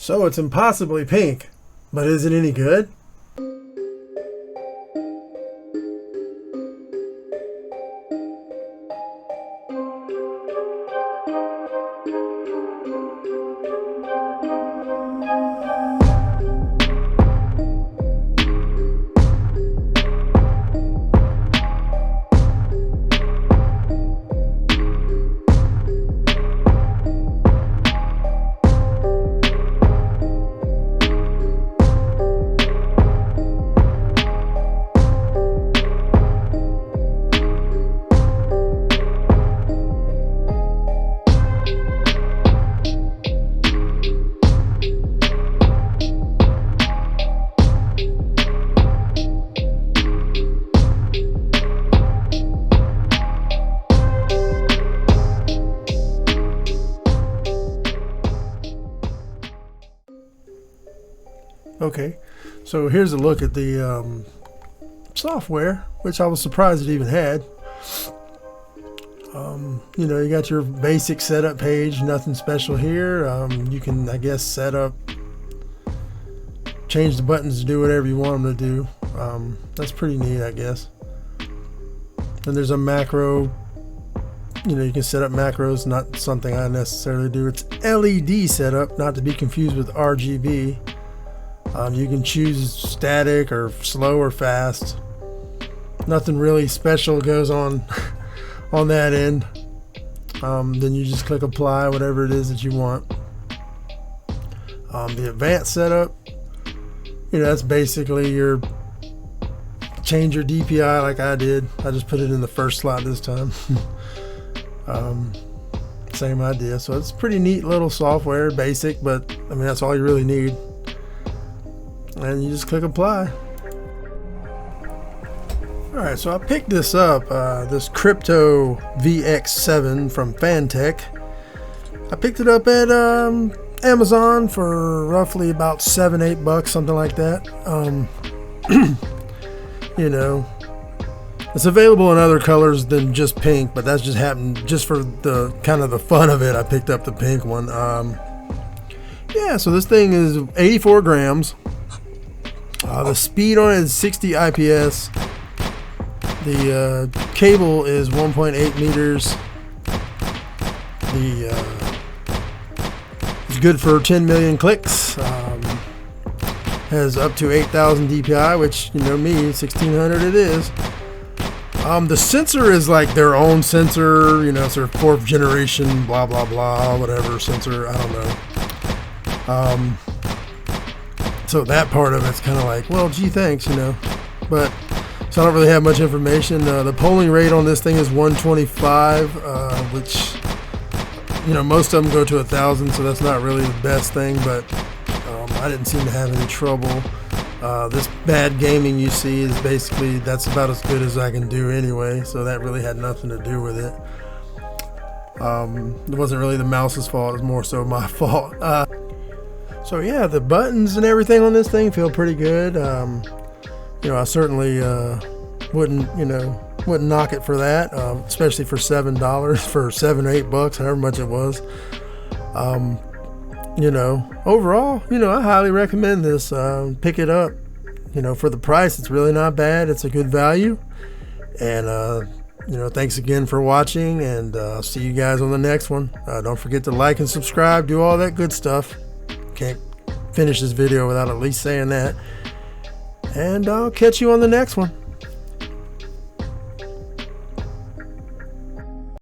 So it's impossibly pink, but is it any good? Okay, so here's a look at the software, which I was surprised it even had. You know, you got your basic setup page, nothing special here. You can, I guess, change the buttons to do whatever you want them to do. That's pretty neat, I guess. And there's a macro, you know, you can set up macros, not something I necessarily do. It's LED setup, not to be confused with RGB. You can choose static or slow or fast. Nothing really special goes on on that end. Then you just click apply, whatever it is that you want. The advanced setup, you know, that's basically your change your DPI like I did. I just put it in the first slot this time. Same idea. So it's pretty neat little software, basic, but I mean that's all you really need. And you just click apply. Alright, so I picked this up, this crypto VX7 from FANTECH. I picked it up at Amazon for roughly about $7-8, something like that. You know, it's available in other colors than just pink, but that's just happened just for the kind of the fun of it. I picked up the pink one. Yeah, so this thing is 84 grams. The speed on it is 60 IPS. The cable is 1.8 meters. It's good for 10 million clicks. Has up to 8,000 DPI, which, you know me, 1600 it is. The sensor is like their own sensor, you know, it's their 4th generation, blah, blah, blah, whatever sensor, I don't know. So that part of it's kind of like, well, gee, thanks, you know. But so I don't really have much information. The polling rate on this thing is 125, which, you know, most of them go to 1,000, so that's not really the best thing. But I didn't seem to have any trouble. This bad gaming you see is basically that's about as good as I can do anyway. So that really had nothing to do with it. It wasn't really the mouse's fault. It was more so my fault. So yeah, the buttons and everything on this thing feel pretty good. You know, I certainly wouldn't knock it for that, especially for $7, for $7 or $8, however much it was. You know, overall, you know, I highly recommend this. Pick it up. You know, for the price, it's really not bad. It's a good value. And you know, thanks again for watching, and see you guys on the next one. Don't forget to like and subscribe, do all that good stuff. Can't finish this video without at least saying that. And I'll catch you on the next one.